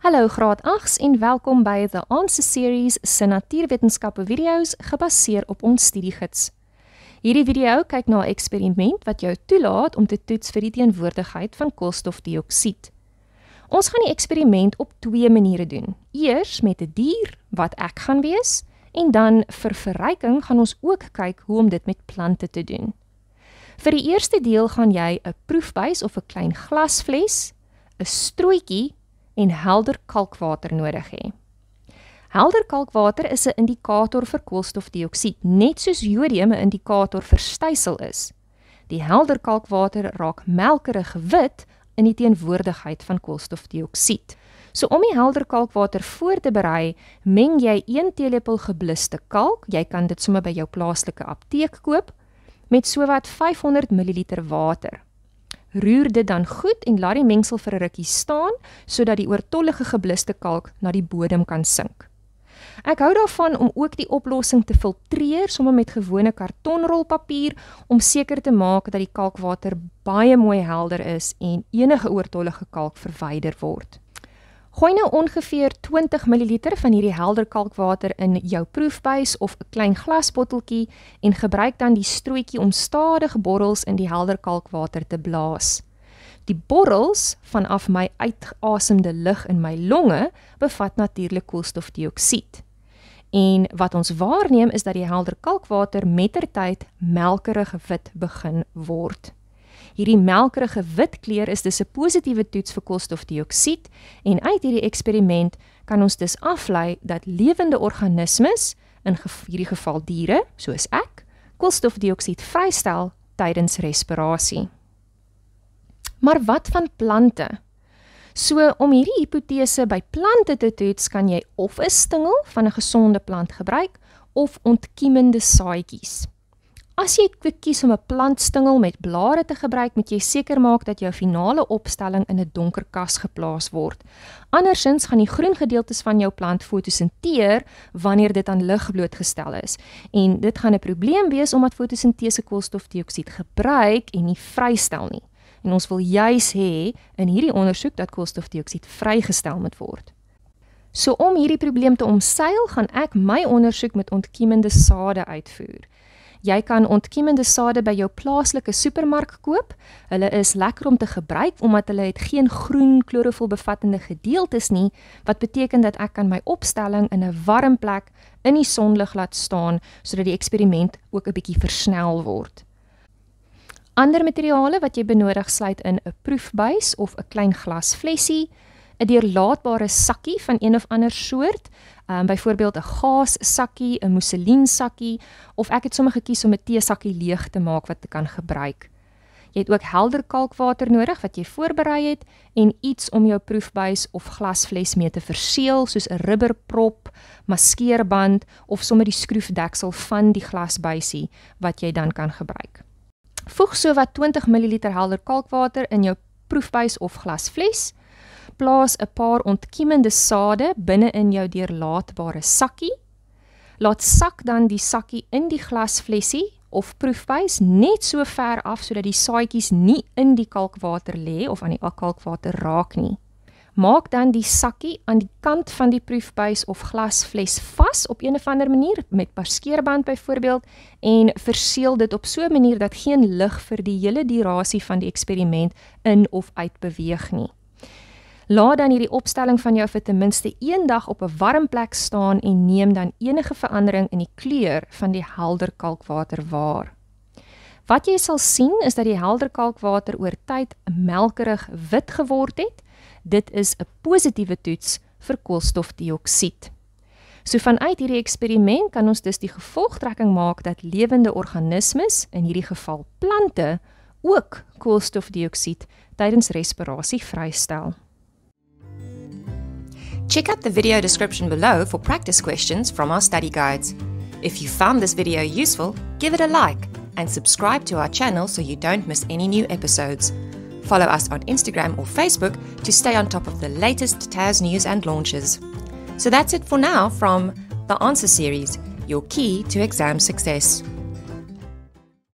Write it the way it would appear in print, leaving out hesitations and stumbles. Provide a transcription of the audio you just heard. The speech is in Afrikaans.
Hallo graad 8s en welkom by The Answer Series se natuurwetenskappe video's gebaseer op ons studiegids. Hierdie video kyk na 'n eksperiment wat jou toelaat om te toets vir die teenwoordigheid van koolstofdioksied. Ons gaan die eksperiment op 2 maniere doen. Eers met 'n dier wat ek gaan wees en dan vir verryking gaan ons ook kyk hoe om dit met plante te doen. Vir die eerste deel gaan jy 'n proefbuis of 'n klein glasfles, 'n strooitjie en helder kalkwater nodig hê. Helder kalkwater is 'n indikator vir koolstofdioksied, net soos jodium 'n indikator vir stysel is. Die helder kalkwater raak melkerig wit in die teenwoordigheid van koolstofdioksied. So om die helder kalkwater voor te berei, meng jy 1 teelepel gebluste kalk, jy kan dit sommer by jou plaaslike apteek koop, met sowat 500 ml water. Roer dit dan goed en laat die mengsel vir 'n rukkie staan, sodat die oortollige gebluste kalk na die bodem kan sink. Ek hou daarvan om ook die oplossing te filtreer, sommer met gewone kartonrolpapier, om seker te maak dat die kalkwater baie mooi helder is en enige oortollige kalk verwyder word. Gooi nou ongeveer 20 ml van hierdie helder kalkwater in jou proefbuis of 'n klein glasbotteltjie en gebruik dan die strooitjie om stadig borrels in die helder kalkwater te blaas. Die borrels vanaf my uitgeasemde lug in my longe bevat natuurlik koolstofdioksied. En wat ons waarneem is dat die helder kalkwater mettertyd melkerig wit begin word. Hierdie melkerige wit kleur is dus 'n positiewe toets vir koolstofdioksied en uit hierdie eksperiment kan ons dus aflei dat lewende organismes, in hierdie geval diere, soos ek, koolstofdioksied vrystel tydens respirasie. Maar wat van plante? So, om hierdie hipotese by plante te toets, kan jy of 'n stingel van 'n gesonde plant gebruik, of ontkiemende saadjies. As jy kies om 'n plantstingel met blare te gebruik, moet jy seker maak dat jou finale opstelling in 'n donker kas geplaas word. Andersins gaan die groen gedeeltes van jou plant fotosinteer wanneer dit aan lig blootgestel is. En dit gaan 'n probleem wees omdat fotosintese koolstofdioksied gebruik en nie vrystel nie. En ons wil juis hê in hierdie ondersoek dat koolstofdioksied vrygestel moet word. So om hierdie probleem te omseil, gaan ek my ondersoek met ontkiemende sade uitvoer. Jy kan ontkiemende sade by jou plaaslike supermark koop. Hulle is lekker om te gebruik omdat hulle het geen groen klorofilbevattende gedeeltes nie, wat beteken dat ek kan my opstelling in 'n warm plek in die sonlig laat staan sodat die eksperiment ook 'n bietjie versnel word. Ander materiale wat jy benodig sluit in 'n proefbuis of 'n klein glasflessie, 'n deurlaatbare sakkie van een of ander soort, byvoorbeeld 'n gaassakkie, 'n mouseliensakkie, of ek het sommer gekies om 'n teesakkie leeg te maak wat ek kan gebruik. Jy het ook helder kalkwater nodig wat jy voorberei het en iets om jou proefbuis of glasfles mee te verseël, soos 'n rubberprop, maskeerband of sommer die skroefdeksel van die glasbuisie wat jy dan kan gebruik. Voeg sowat 20 ml helder kalkwater in jou proefbuis of glasfles. Plaas 'n paar ontkiemende sade binne in jou deurlaatbare sakkie. Laat sak dan die sakkie in die glasflessie of proefbuis net so ver af sodat die saadjies nie in die kalkwater lê of aan die kalkwater raak nie. Maak dan die sakkie aan die kant van die proefbuis of glasfles vas op een of ander manier, met maskeerband byvoorbeeld, en verseël dit op so 'n manier dat geen lug vir die hele durasie van die eksperiment in of uit beweeg nie. Laat dan hierdie opstelling van jou vir ten minste 1 dag op 'n warm plek staan en neem dan enige verandering in die kleur van die helder kalkwater waar. Wat jy sal sien is dat die helder kalkwater oor tyd melkerig wit geword het. Dit is 'n positiewe toets vir koolstofdioksied. So vanuit hierdie eksperiment kan ons dus die gevolgtrekking maak dat lewende organismes, in hierdie geval plante, ook koolstofdioksied tydens respirasie vrystel. Check out the video description below for practice questions from our study guides. If you found this video useful, give it a like and subscribe to our channel so you don't miss any new episodes. Follow us on Instagram or Facebook to stay on top of the latest TAS news and launches. So that's it for now from The Answer Series, your key to exam success.